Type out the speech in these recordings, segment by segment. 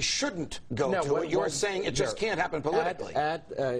shouldn't go to it. You're saying it just can't happen politically.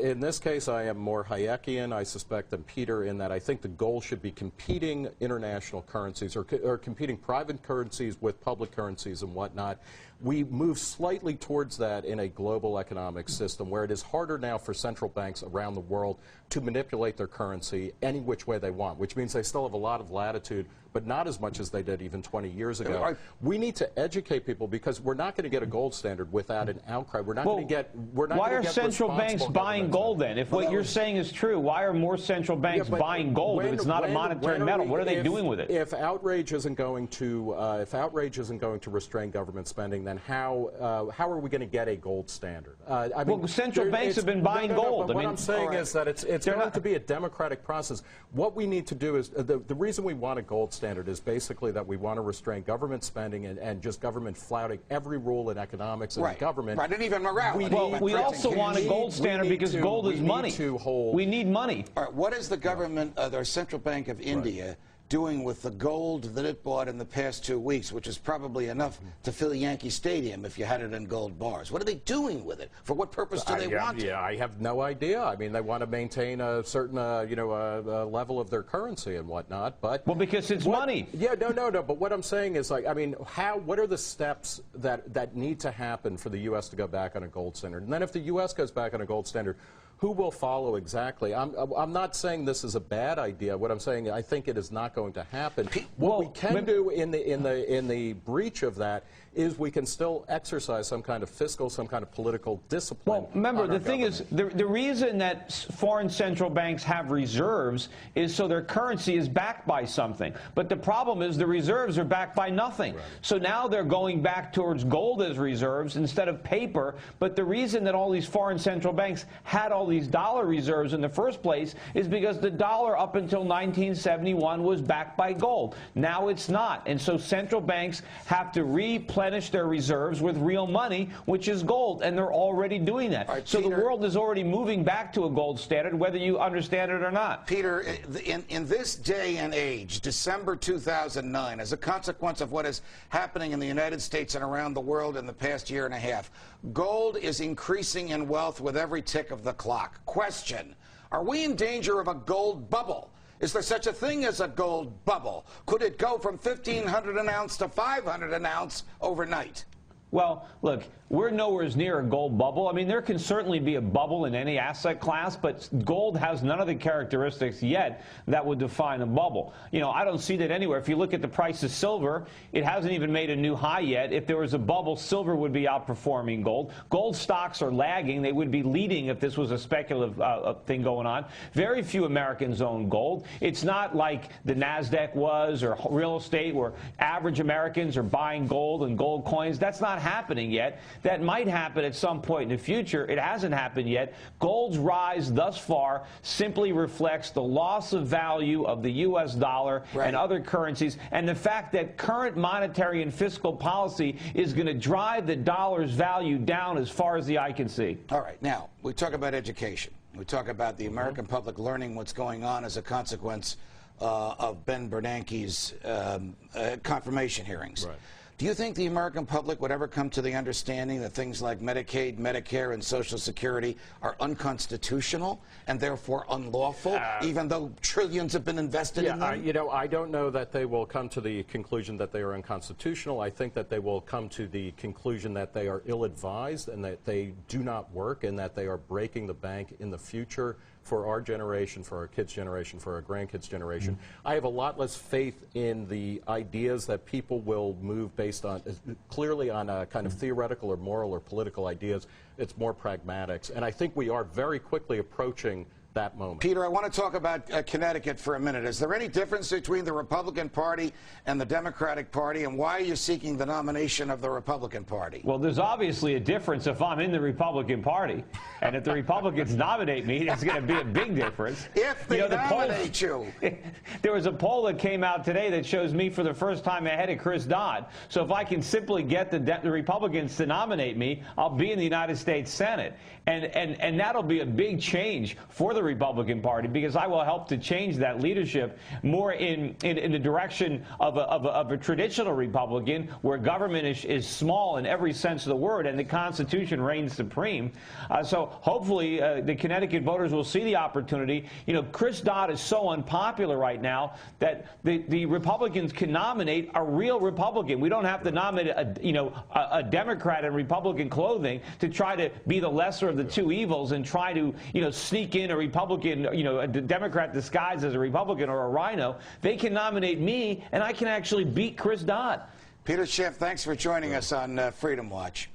In this case, I am more Hayekian, I suspect, than Peter, in that I think the goal should be competing international currencies or competing private currencies with public currencies and whatnot. We move slightly towards that in a global economic system where it is harder now for central banks around the world to manipulate their currency any which way they want, which means they still have a lot of latitude, but not as much as they did even 20 years ago. We need to educate people because we're not going to get a gold standard without an outcry. We're not going to get. Why are central banks buying gold then? If what you're saying is true, why are more central banks buying gold if it's not a monetary metal? What are they doing with it? If outrage isn't going to restrain government spending, then how are we going to get a gold standard? I mean, well, central banks have been buying gold. But what I'm saying is that it's going to be a democratic process. What we need to do is the reason we want a gold standard is basically that we want to restrain government spending and just government flouting every rule in economics and government. Right, and even morale. We also want a gold standard because gold is money. We need money. All right, what is the government, the Central Bank of India, doing with the gold that it bought in the past 2 weeks, which is probably enough to fill Yankee Stadium if you had it in gold bars? What are they doing with it? For what purpose do they want it? Yeah, I have no idea. I mean, they want to maintain a certain, level of their currency and whatnot. But well, because it's money. Yeah, no. But what I'm saying is, like, I mean, what are the steps that need to happen for the U.S. to go back on a gold standard? And then if the U.S. goes back on a gold standard, who will follow exactly? I'm not saying this is a bad idea. What I'm saying, I think it is not going to happen. What we can do in the breach of that is we can still exercise some kind of fiscal, some kind of political discipline. Well, remember, the thing is, the reason that foreign central banks have reserves is so their currency is backed by something. But the problem is the reserves are backed by nothing. Right. So now they're going back towards gold as reserves instead of paper. But the reason that all these foreign central banks had all these dollar reserves in the first place is because the dollar up until 1971 was backed by gold. Now it's not. And so central banks have to replenish their reserves with real money, which is gold, and they're already doing that. Right, so Peter, the world is already moving back to a gold standard, whether you understand it or not. Peter, in this day and age, December 2009, as a consequence of what is happening in the United States and around the world in the past year and a half, gold is increasing in wealth with every tick of the clock. Question, are we in danger of a gold bubble? Is there such a thing as a gold bubble? Could it go from 1,500 an ounce to 500 an ounce overnight? Well, look, we're nowhere near a gold bubble. I mean, there can certainly be a bubble in any asset class, but gold has none of the characteristics yet that would define a bubble. You know, I don't see that anywhere. If you look at the price of silver, it hasn't even made a new high yet. If there was a bubble, silver would be outperforming gold. Gold stocks are lagging. They would be leading if this was a speculative thing going on. Very few Americans own gold. It's not like the NASDAQ was or real estate where average Americans are buying gold and gold coins. That's not happening yet. That might happen at some point in the future. It hasn't happened yet. Gold's rise thus far simply reflects the loss of value of the U.S. dollar and other currencies, and the fact that current monetary and fiscal policy is going to drive the dollar's value down as far as the eye can see. All right. Now, we talk about education. We talk about the American public learning what's going on as a consequence of Ben Bernanke's confirmation hearings. Right. Do you think the American public would ever come to the understanding that things like Medicaid, Medicare, and Social Security are unconstitutional and therefore unlawful, even though trillions have been invested in them? I don't know that they will come to the conclusion that they are unconstitutional. I think that they will come to the conclusion that they are ill-advised and that they do not work and that they are breaking the bank in the future for our generation, for our kids' generation, for our grandkids' generation. I have a lot less faith in the ideas that people will move based on, clearly on a kind of theoretical or moral or political ideas. It's more pragmatics. And I think we are very quickly approaching that moment. Peter, I want to talk about Connecticut for a minute. Is there any difference between the Republican Party and the Democratic Party, and why are you seeking the nomination of the Republican Party? Well, there's obviously a difference if I'm in the Republican Party, and if the Republicans nominate me, it's going to be a big difference. If they nominate you. There was a poll that came out today that shows me for the first time ahead of Chris Dodd. So if I can simply get the Republicans to nominate me, I'll be in the United States Senate. And that'll be a big change for the Republican Party, because I will help to change that leadership more in the direction of a traditional Republican, where government is small in every sense of the word and the Constitution reigns supreme. So hopefully the Connecticut voters will see the opportunity. You know, Chris Dodd is so unpopular right now that the Republicans can nominate a real Republican. We don't have to nominate a Democrat in Republican clothing to try to be the lesser of the two evils and try to sneak in a Republican, a Democrat disguised as a Republican or a rhino. They can nominate me, and I can actually beat Chris Dodd. Peter Schiff, thanks for joining us on Freedom Watch.